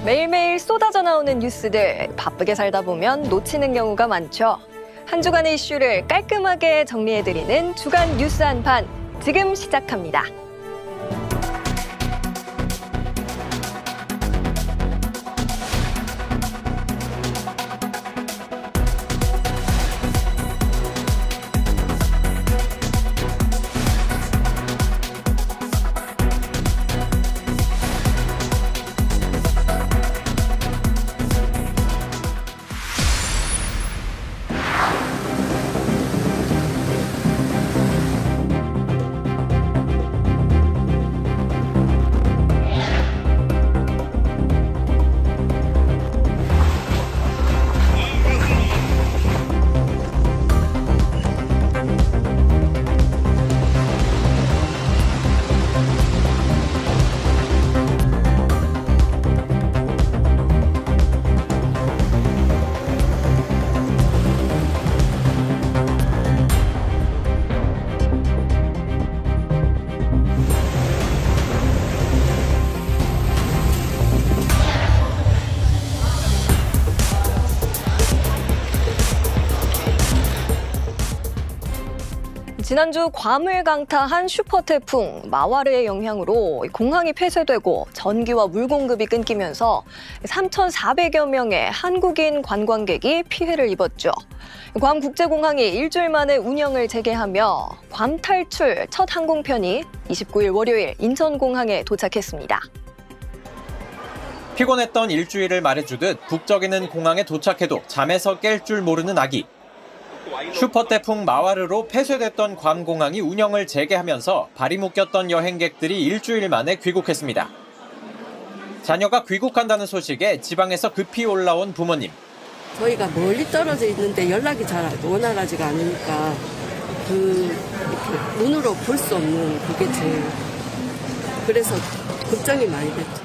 매일매일 쏟아져 나오는 뉴스들, 바쁘게 살다 보면 놓치는 경우가 많죠. 한 주간의 이슈를 깔끔하게 정리해드리는 주간 뉴스 한판, 지금 시작합니다. 지난주 괌을 강타한 슈퍼태풍 마와르의 영향으로 공항이 폐쇄되고 전기와 물 공급이 끊기면서 3,400여 명의 한국인 관광객이 피해를 입었죠. 괌 국제공항이 일주일 만에 운영을 재개하며 괌 탈출 첫 항공편이 29일 월요일 인천공항에 도착했습니다. 피곤했던 일주일을 말해주듯 북적이는 공항에 도착해도 잠에서 깰 줄 모르는 아기. 슈퍼태풍 마와르로 폐쇄됐던 괌 공항이 운영을 재개하면서 발이 묶였던 여행객들이 일주일 만에 귀국했습니다. 자녀가 귀국한다는 소식에 지방에서 급히 올라온 부모님. 저희가 멀리 떨어져 있는데 연락이 잘 원활하지가 않으니까 이렇게 눈으로 볼 수 없는 그게 제일 그래서 걱정이 많이 됐죠.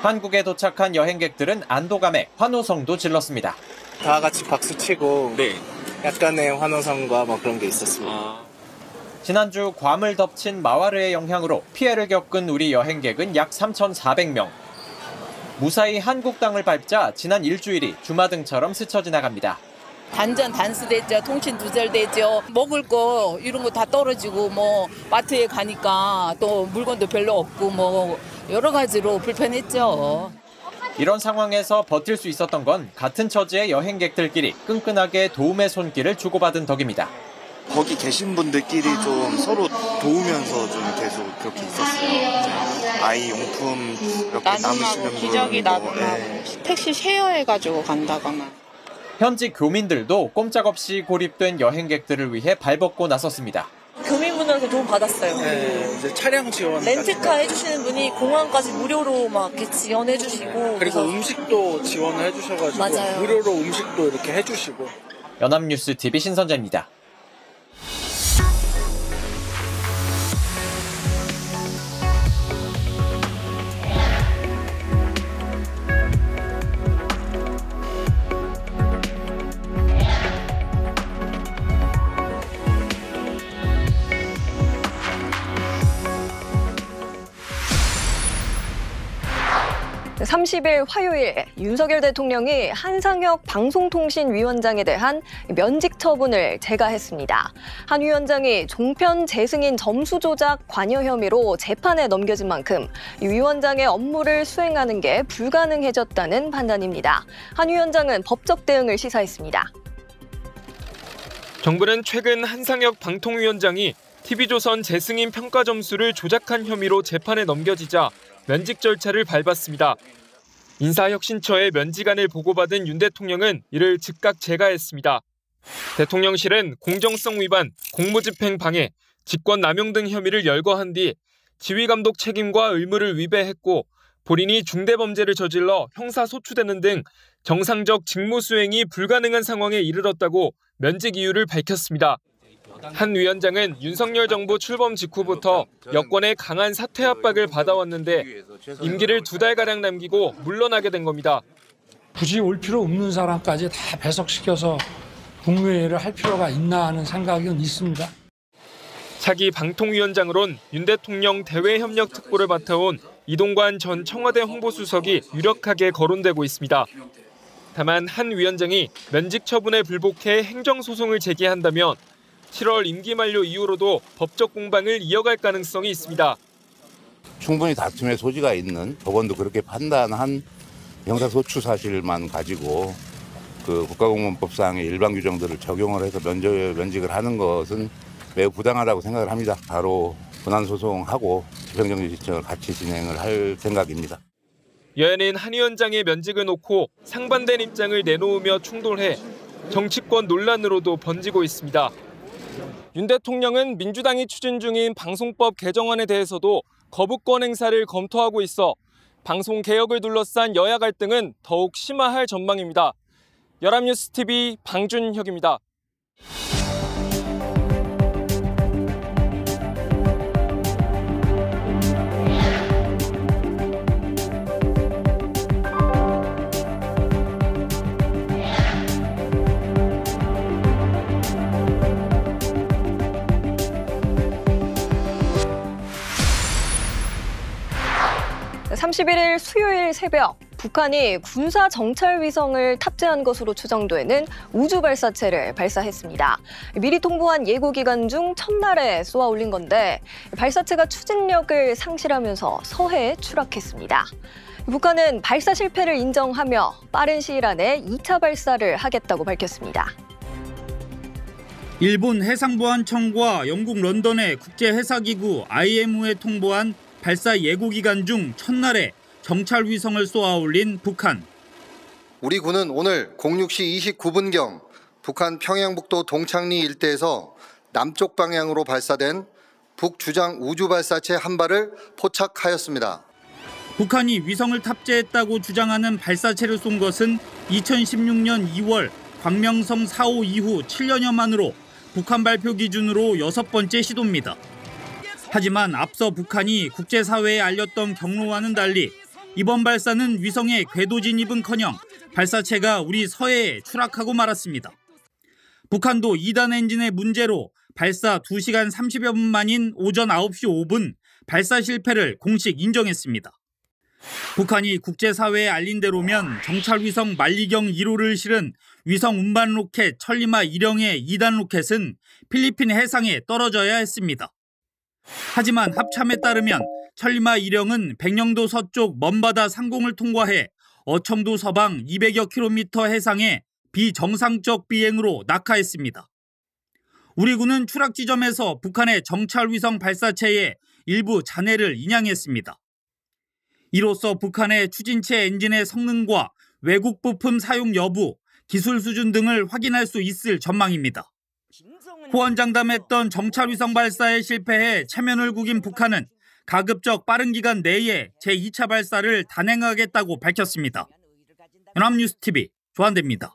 한국에 도착한 여행객들은 안도감에 환호성도 질렀습니다. 다 같이 박수치고 약간의 환호성과 뭐 그런 게 있었습니다. 지난주 괌을 덮친 마와르의 영향으로 피해를 겪은 우리 여행객은 약 3,400명. 무사히 한국 땅을 밟자 지난 일주일이 주마등처럼 스쳐 지나갑니다. 단전 단수됐죠. 통신 두절됐죠. 먹을 거 이런 거 다 떨어지고 뭐 마트에 가니까 또 물건도 별로 없고 뭐 여러 가지로 불편했죠. 이런 상황에서 버틸 수 있었던 건 같은 처지의 여행객들끼리 끈끈하게 도움의 손길을 주고받은 덕입니다. 거기 계신 분들끼리 좀 서로 도우면서 좀 계속 그렇게 있었어요. 아이 용품 이렇게 남으시는 분, 기저귀 나누고 택시 쉐어해가지고 간다거나. 현지 교민들도 꼼짝없이 고립된 여행객들을 위해 발벗고 나섰습니다. 교민분들한테 도움 받았어요. 네, 이제 차량 지원. 렌트카 해주시는 분이 공항까지 무료로 막 이렇게 지원해주시고. 그리고 음식도 지원을 해주셔가지고. 맞아요. 무료로 음식도 이렇게 해주시고. 연합뉴스 TV 신선재입니다. (30일) 화요일 윤석열 대통령이 한상혁 방송통신위원장에 대한 면직 처분을 재가했습니다. 한 위원장이 종편 재승인 점수 조작 관여 혐의로 재판에 넘겨진 만큼 이 위원장의 업무를 수행하는 게 불가능해졌다는 판단입니다. 한 위원장은 법적 대응을 시사했습니다. 정부는 최근 한상혁 방통위원장이 TV조선 재승인 평가 점수를 조작한 혐의로 재판에 넘겨지자 면직 절차를 밟았습니다. 인사혁신처에 면직안을 보고받은 윤 대통령은 이를 즉각 재가했습니다. 대통령실은 공정성 위반, 공무집행 방해, 직권남용 등 혐의를 열거한 뒤 지휘감독 책임과 의무를 위배했고 본인이 중대범죄를 저질러 형사소추되는 등 정상적 직무 수행이 불가능한 상황에 이르렀다고 면직 이유를 밝혔습니다. 한 위원장은 윤석열 정부 출범 직후부터 여권의 강한 사퇴 압박을 받아왔는데 임기를 2달가량 남기고 물러나게 된 겁니다. 굳이 올 필요 없는 사람까지 다 배석시켜서 국무회의를 할 필요가 있나 하는 생각은 있습니다. 차기 방통위원장으론 윤 대통령 대외협력특보를 맡아온 이동관 전 청와대 홍보수석이 유력하게 거론되고 있습니다. 다만 한 위원장이 면직 처분에 불복해 행정소송을 제기한다면 7월 임기 만료 이후로도 법적 공방을 이어갈 가능성이 있습니다. 충분히 다툼의 소지가 있는, 법원도 그렇게 판단한 형사소추 사실만 가지고 그 국가공무원법상의 일반 규정들을 적용을 해서 면직을 하는 것은 매우 부당하다고 생각을 합니다. 바로 본안소송하고 집행정지 신청을 같이 진행을 할 생각입니다. 여야는 한 위원장의 면직을 놓고 상반된 입장을 내놓으며 충돌해 정치권 논란으로도 번지고 있습니다. 윤 대통령은 민주당이 추진 중인 방송법 개정안에 대해서도 거부권 행사를 검토하고 있어 방송 개혁을 둘러싼 여야 갈등은 더욱 심화할 전망입니다. 연합뉴스TV 방준혁입니다. (31일) 수요일 새벽 북한이 군사 정찰 위성을 탑재한 것으로 추정되는 우주 발사체를 발사했습니다. 미리 통보한 예고 기간 중 첫날에 쏘아 올린 건데 발사체가 추진력을 상실하면서 서해에 추락했습니다. 북한은 발사 실패를 인정하며 빠른 시일 안에 2차 발사를 하겠다고 밝혔습니다. 일본 해상보안청과 영국 런던의 국제해사기구 IMO에 통보한 발사 예고 기간 중 첫날에 정찰 위성을 쏘아 올린 북한. 우리 군은 오늘 06시 29분경 북한 평양북도 동창리 일대에서 남쪽 방향으로 발사된 북주장 우주 발사체 한 발을 포착하였습니다. 북한이 위성을 탑재했다고 주장하는 발사체를 쏜 것은 2016년 2월 광명성 4호 이후 7년여 만으로 북한 발표 기준으로 6번째 시도입니다. 하지만 앞서 북한이 국제사회에 알렸던 경로와는 달리 이번 발사는 위성의 궤도 진입은커녕 발사체가 우리 서해에 추락하고 말았습니다. 북한도 2단 엔진의 문제로 발사 2시간 30여 분 만인 오전 9시 5분 발사 실패를 공식 인정했습니다. 북한이 국제사회에 알린 대로면 정찰위성 만리경 1호를 실은 위성 운반 로켓 천리마 1형의 2단 로켓은 필리핀 해상에 떨어져야 했습니다. 하지만 합참에 따르면 천리마 1형은 백령도 서쪽 먼바다 상공을 통과해 어청도 서방 200여 킬로미터 해상에 비정상적 비행으로 낙하했습니다. 우리 군은 추락 지점에서 북한의 정찰위성 발사체의 일부 잔해를 인양했습니다. 이로써 북한의 추진체 엔진의 성능과 외국 부품 사용 여부, 기술 수준 등을 확인할 수 있을 전망입니다. 호언장담했던 정찰위성 발사에 실패해 체면을 구긴 북한은 가급적 빠른 기간 내에 제2차 발사를 단행하겠다고 밝혔습니다. 연합뉴스TV 조한대입니다.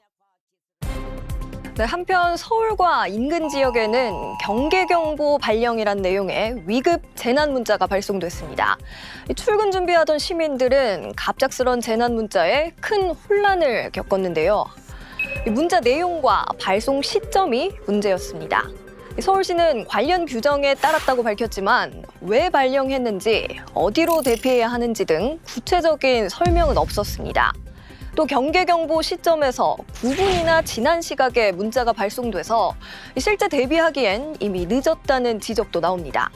네, 한편 서울과 인근 지역에는 경계경보 발령이란 내용의 위급 재난 문자가 발송됐습니다. 출근 준비하던 시민들은 갑작스런 재난 문자에 큰 혼란을 겪었는데요. 문자 내용과 발송 시점이 문제였습니다. 서울시는 관련 규정에 따랐다고 밝혔지만 왜 발령했는지, 어디로 대피해야 하는지 등 구체적인 설명은 없었습니다. 또 경계경보 시점에서 9분이나 지난 시각에 문자가 발송돼서 실제 대비하기엔 이미 늦었다는 지적도 나옵니다.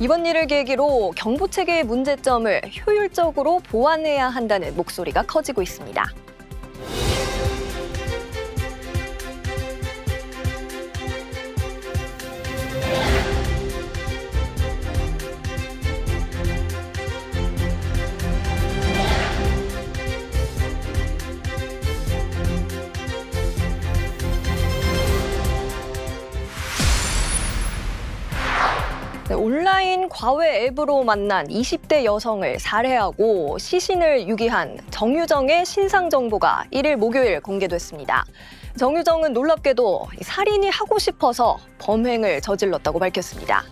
이번 일을 계기로 경보체계의 문제점을 효율적으로 보완해야 한다는 목소리가 커지고 있습니다. 온라인 과외 앱으로 만난 20대 여성을 살해하고 시신을 유기한 정유정의 신상 정보가 1일 목요일 공개됐습니다. 정유정은 놀랍게도 살인이 하고 싶어서 범행을 저질렀다고 밝혔습니다.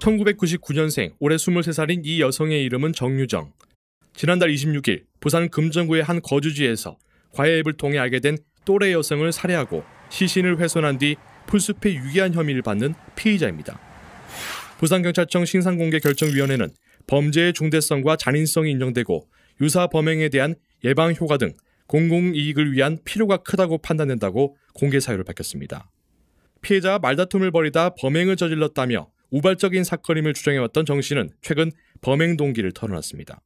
1999년생, 올해 23살인 이 여성의 이름은 정유정. 지난달 26일 부산 금정구의 한 거주지에서 과외 앱을 통해 알게 된 또래 여성을 살해하고 시신을 훼손한 뒤 풀숲에 유기한 혐의를 받는 피의자입니다. 부산경찰청 신상공개결정위원회는 범죄의 중대성과 잔인성이 인정되고 유사 범행에 대한 예방 효과 등 공공이익을 위한 필요가 크다고 판단된다고 공개 사유를 밝혔습니다. 피해자와 말다툼을 벌이다 범행을 저질렀다며 우발적인 사건임을 주장해왔던 정 씨는 최근 범행 동기를 털어놨습니다.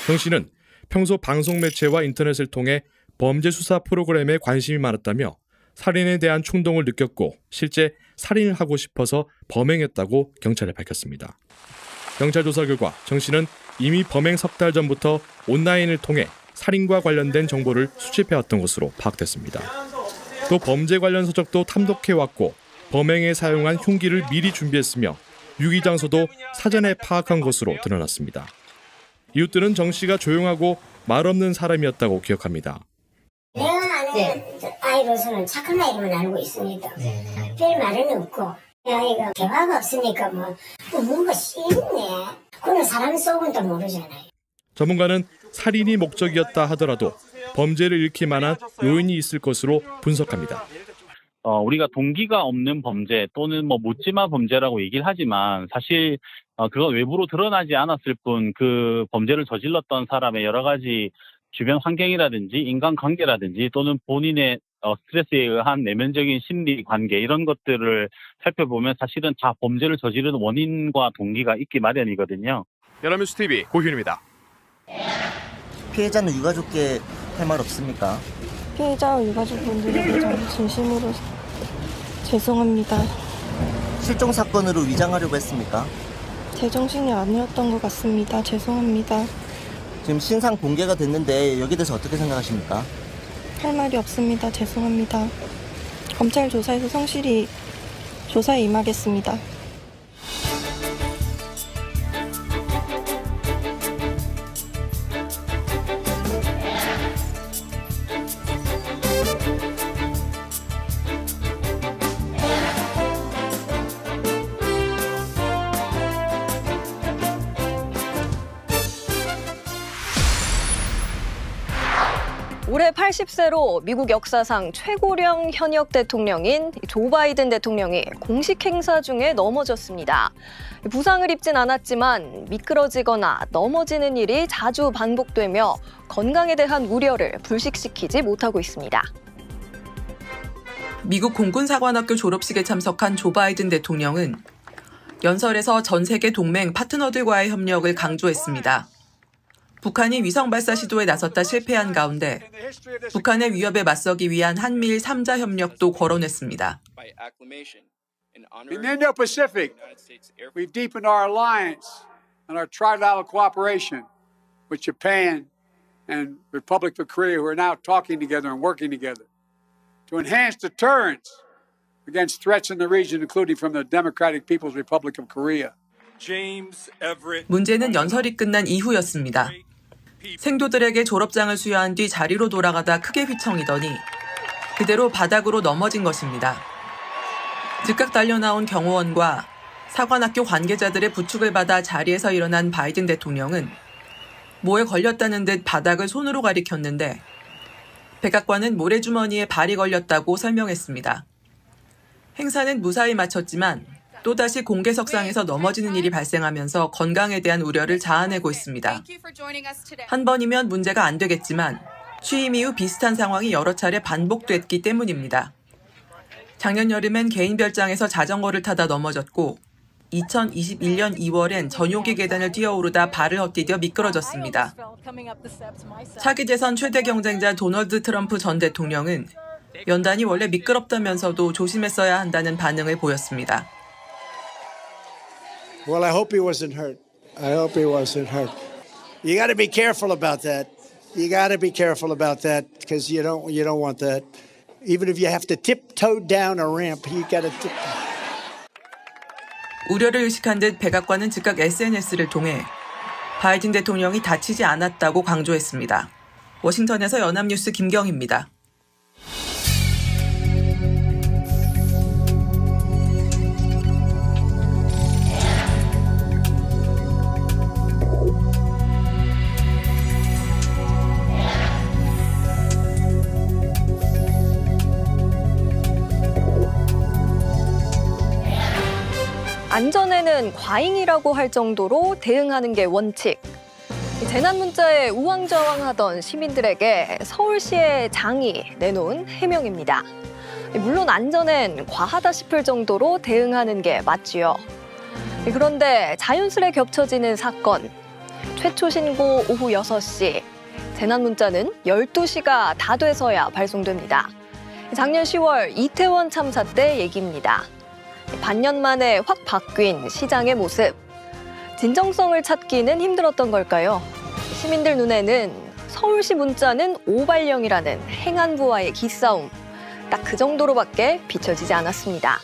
정 씨는 평소 방송 매체와 인터넷을 통해 범죄 수사 프로그램에 관심이 많았다며 살인에 대한 충동을 느꼈고 실제 살인을 하고 싶어서 범행했다고 경찰에 밝혔습니다. 경찰 조사 결과 정 씨는 이미 범행 석 달 전부터 온라인을 통해 살인과 관련된 정보를 수집해왔던 것으로 파악됐습니다. 또 범죄 관련 서적도 탐독해왔고 범행에 사용한 흉기를 미리 준비했으며 유기 장소도 사전에 파악한 것으로 드러났습니다. 이웃들은 정 씨가 조용하고 말없는 사람이었다고 기억합니다. 내가 아는 아이로서는 착한 아이로만 알고 있으니까 별 말은 없고 아이가 대화가 없으니까 뭔가 씌있네. 그건 사람 속은 또 모르잖아요. 전문가는 살인이 목적이었다 하더라도 범죄를 일으킬 만한 요인이 있을 것으로 분석합니다. 우리가 동기가 없는 범죄 또는 묻지마 범죄라고 얘기를 하지만 사실 그건 외부로 드러나지 않았을 뿐 그 범죄를 저질렀던 사람의 여러 가지 주변 환경이라든지 인간관계라든지 또는 본인의 스트레스에 의한 내면적인 심리 관계 이런 것들을 살펴보면 사실은 다 범죄를 저지르는 원인과 동기가 있기 마련이거든요. 연합뉴스 TV 고희윤입니다. 피해자는 유가족께 할 말 없습니까? 피해자와 유가족분들에게 저는 진심으로 죄송합니다. 실종 사건으로 위장하려고 했습니까? 제정신이 아니었던 것 같습니다. 죄송합니다. 지금 신상 공개가 됐는데 여기에 대해서 어떻게 생각하십니까? 할 말이 없습니다. 죄송합니다. 검찰 조사에서 성실히 조사에 임하겠습니다. 올해 80세로 미국 역사상 최고령 현역 대통령인 조 바이든 대통령이 공식 행사 중에 넘어졌습니다. 부상을 입진 않았지만 미끄러지거나 넘어지는 일이 자주 반복되며 건강에 대한 우려를 불식시키지 못하고 있습니다. 미국 공군사관학교 졸업식에 참석한 조 바이든 대통령은 연설에서 전 세계 동맹 파트너들과의 협력을 강조했습니다. 북한이 위성 발사 시도에 나섰다 실패한 가운데 북한의 위협에 맞서기 위한 한미일 3자 협력도 거론했습니다. In the Indo-Pacific, we've deepened our alliance and our trilateral cooperation with Japan and Republic of Korea, who are now talking together and working together to enhance deterrence against threats in the region, including from the Democratic People's Republic of Korea. 문제는 연설이 끝난 이후였습니다. 생도들에게 졸업장을 수여한 뒤 자리로 돌아가다 크게 휘청이더니 그대로 바닥으로 넘어진 것입니다. 즉각 달려나온 경호원과 사관학교 관계자들의 부축을 받아 자리에서 일어난 바이든 대통령은 뭐에 걸렸다는 듯 바닥을 손으로 가리켰는데 백악관은 모래주머니에 발이 걸렸다고 설명했습니다. 행사는 무사히 마쳤지만 또다시 공개석상에서 넘어지는 일이 발생하면서 건강에 대한 우려를 자아내고 있습니다. 한 번이면 문제가 안 되겠지만 취임 이후 비슷한 상황이 여러 차례 반복됐기 때문입니다. 작년 여름엔 개인 별장에서 자전거를 타다 넘어졌고 2021년 2월엔 전용기 계단을 뛰어오르다 발을 헛디뎌 미끄러졌습니다. 차기 대선 최대 경쟁자 도널드 트럼프 전 대통령은 연단이 원래 미끄럽다면서도 조심했어야 한다는 반응을 보였습니다. Well, I hope he wasn't hurt. I hope he wasn't hurt. You got to be careful about that. You got to be careful about that because you don't want that. Even if you have to tiptoe down a ramp, you got to tip. 우려를 의식한 듯 백악관은 즉각 SNS를 통해 바이든 대통령이 다치지 않았다고 강조했습니다. 워싱턴에서 연합뉴스 김경희입니다. 안전에는 과잉이라고 할 정도로 대응하는 게 원칙. 재난 문자에 우왕좌왕하던 시민들에게 서울시의 장이 내놓은 해명입니다. 물론 안전엔 과하다 싶을 정도로 대응하는 게 맞지요. 그런데 자연스레 겹쳐지는 사건. 최초 신고 오후 6시. 재난 문자는 12시가 다 돼서야 발송됩니다. 작년 10월 이태원 참사 때 얘기입니다. 반년 만에 확 바뀐 시장의 모습. 진정성을 찾기는 힘들었던 걸까요? 시민들 눈에는 서울시 문자는 오발령이라는 행안부와의 기싸움. 딱 그 정도로밖에 비춰지지 않았습니다.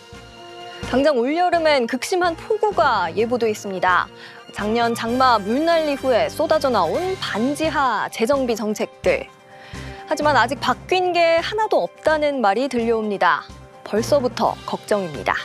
당장 올여름엔 극심한 폭우가 예보돼 있습니다. 작년 장마 물난리 후에 쏟아져 나온 반지하 재정비 정책들. 하지만 아직 바뀐 게 하나도 없다는 말이 들려옵니다. 벌써부터 걱정입니다.